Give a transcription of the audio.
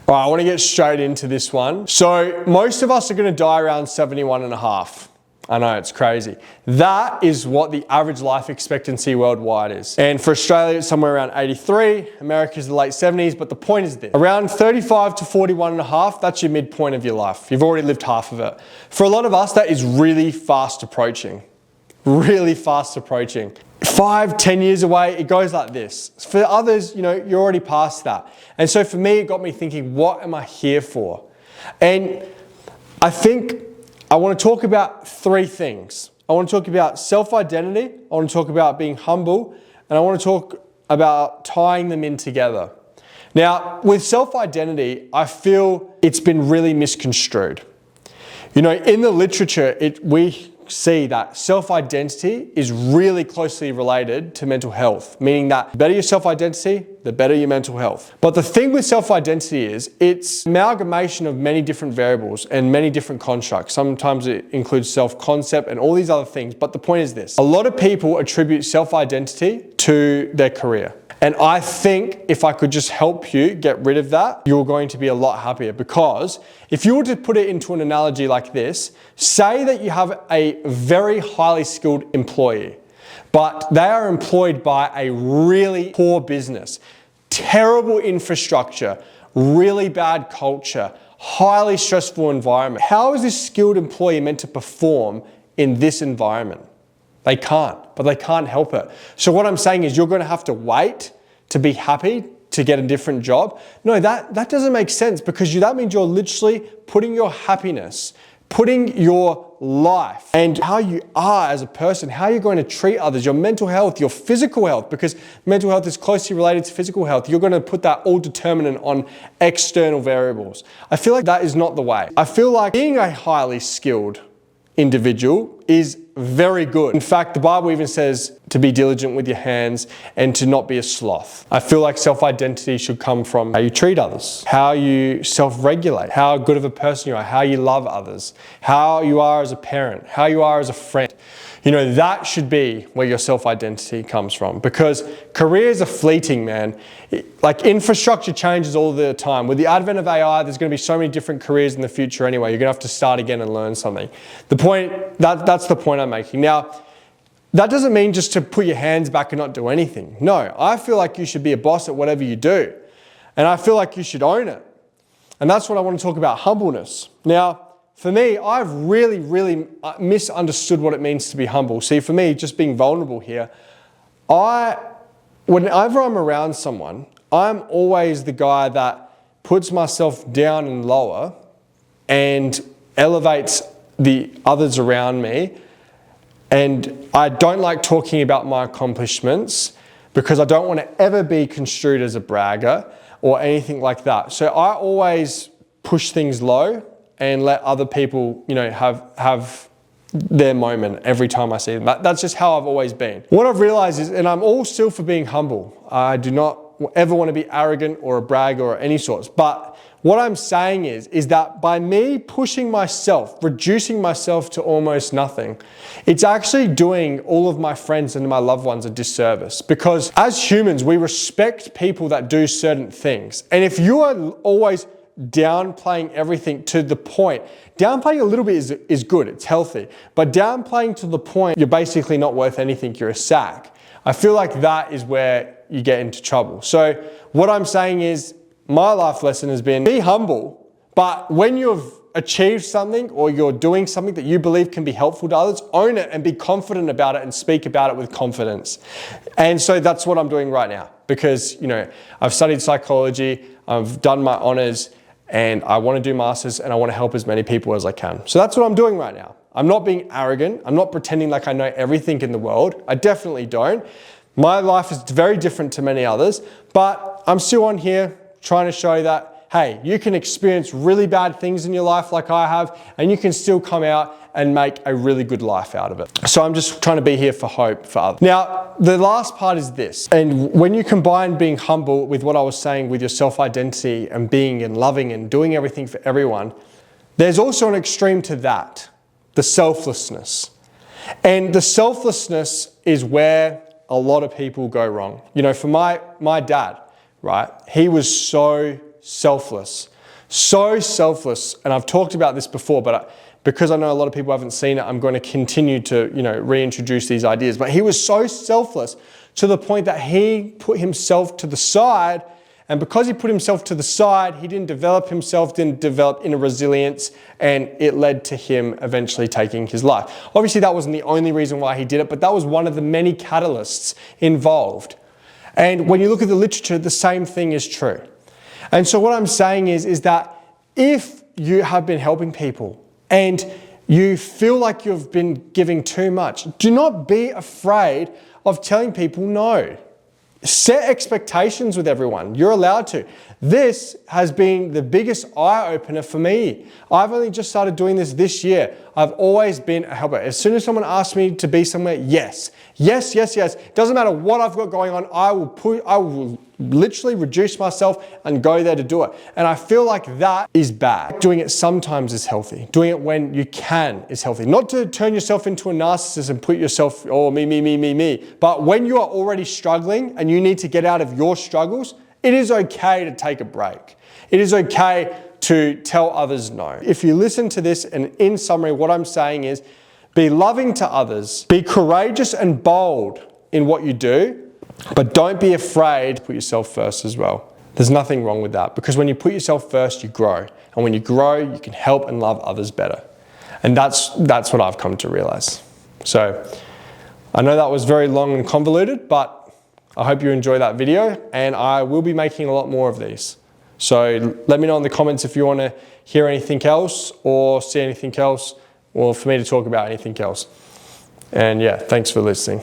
All right, I want to get straight into this one. So most of us are going to die around 71 and a half. I know, it's crazy. That is what the average life expectancy worldwide is. And for Australia, it's somewhere around 83. America's the late 70s, but the point is this. Around 35 to 41 and a half, that's your midpoint of your life. You've already lived half of it. For a lot of us, that is really fast approaching. Really fast approaching. 5, 10 years away, it goes like this. For others, you're already past that. And so for me, it got me thinking, what am I here for? And I think I want to talk about 3 things. I want to talk about self-identity, I want to talk about being humble, and I want to talk about tying them in together. Now, with self-identity, I feel it's been really misconstrued. In the literature, we see that self-identity is really closely related to mental health, meaning that the better your self-identity, the better your mental health. But the thing with self-identity is it's an amalgamation of many different variables and many different constructs. Sometimes it includes self-concept and all these other things. But the point is this: a lot of people attribute self-identity to their career. And I think if I could just help you get rid of that, you're going to be a lot happier. Because if you were to put it into an analogy like this, say that you have a very highly skilled employee, but they are employed by a really poor business, terrible infrastructure, really bad culture, highly stressful environment. How is this skilled employee meant to perform in this environment? They can't, but they can't help it. So what I'm saying is you're going to have to wait to be happy to get a different job. No, that doesn't make sense, because that means you're literally putting your happiness, putting your life and how you are as a person, how you're going to treat others, your mental health, your physical health, because mental health is closely related to physical health. You're going to put that all determinant on external variables. I feel like that is not the way. I feel like being a highly skilled individual is very good. In fact, the Bible even says to be diligent with your hands and to not be a sloth. I feel like self-identity should come from how you treat others, how you self-regulate, how good of a person you are, how you love others, how you are as a parent, how you are as a friend. That should be where your self-identity comes from, because careers are fleeting, man. Like, infrastructure changes all the time. With the advent of AI, there's going to be so many different careers in the future anyway. You're going to have to start again and learn something. That's the point I'm making. Now, that doesn't mean just to put your hands back and not do anything. No, I feel like you should be a boss at whatever you do. And I feel like you should own it. And that's what I want to talk about, humbleness. Now, for me, I've really misunderstood what it means to be humble. See, for me, just being vulnerable here, whenever I'm around someone, I'm always the guy that puts myself down and lower and elevates the others around me. And I don't like talking about my accomplishments, because I don't want to ever be construed as a bragger or anything like that. So I always push things low and let other people, have their moment every time I see them. That's just how I've always been. What I've realized is, and I'm all still for being humble. I do not ever want to be arrogant or a bragger or any sorts. But what I'm saying is that by me pushing myself, reducing myself to almost nothing, it's actually doing all of my friends and my loved ones a disservice. Because as humans, we respect people that do certain things. And if you are always downplaying everything to the point, downplaying a little bit is good, it's healthy, but downplaying to the point you're basically not worth anything, you're a sack. I feel like that is where you get into trouble. So what I'm saying is, my life lesson has been, be humble, but when you've achieved something or you're doing something that you believe can be helpful to others, own it and be confident about it and speak about it with confidence. And so that's what I'm doing right now, because I've studied psychology, I've done my honors, and I want to do masters, and I want to help as many people as I can. So that's what I'm doing right now. I'm not being arrogant. I'm not pretending like I know everything in the world. I definitely don't. My life is very different to many others, but I'm still on here trying to show that, hey, you can experience really bad things in your life like I have, and you can still come out and make a really good life out of it. So I'm just trying to be here for hope for others. Now, the last part is this. And when you combine being humble with what I was saying with your self-identity and being and loving and doing everything for everyone, there's also an extreme to that, the selflessness. And the selflessness is where a lot of people go wrong. For my dad, right? He was so selfless. So selfless. And I've talked about this before, but because I know a lot of people haven't seen it, I'm going to continue to, reintroduce these ideas. But he was so selfless to the point that he put himself to the side. And because he put himself to the side, he didn't develop himself, didn't develop inner resilience, and it led to him eventually taking his life. Obviously, that wasn't the only reason why he did it, but that was one of the many catalysts involved. And when you look at the literature, the same thing is true. And so what I'm saying is that if you have been helping people and you feel like you've been giving too much, do not be afraid of telling people no. Set expectations with everyone. You're allowed to. This has been the biggest eye-opener for me. I've only just started doing this year. I've always been a helper. As soon as someone asks me to be somewhere, yes. Yes, yes, yes. Doesn't matter what I've got going on, I will literally reduce myself and go there to do it. And I feel like that is bad. Doing it sometimes is healthy. Doing it when you can is healthy. Not to turn yourself into a narcissist and put yourself, oh, me. But when you are already struggling and you need to get out of your struggles, it is okay to take a break. It is okay to tell others no. If you listen to this, and in summary, what I'm saying is be loving to others, be courageous and bold in what you do, but don't be afraid to put yourself first as well. There's nothing wrong with that, because when you put yourself first, you grow. And when you grow, you can help and love others better. And that's what I've come to realize. So I know that was very long and convoluted, but I hope you enjoy that video, and I will be making a lot more of these. So let me know in the comments if you want to hear anything else or see anything else, or for me to talk about anything else. And yeah, thanks for listening.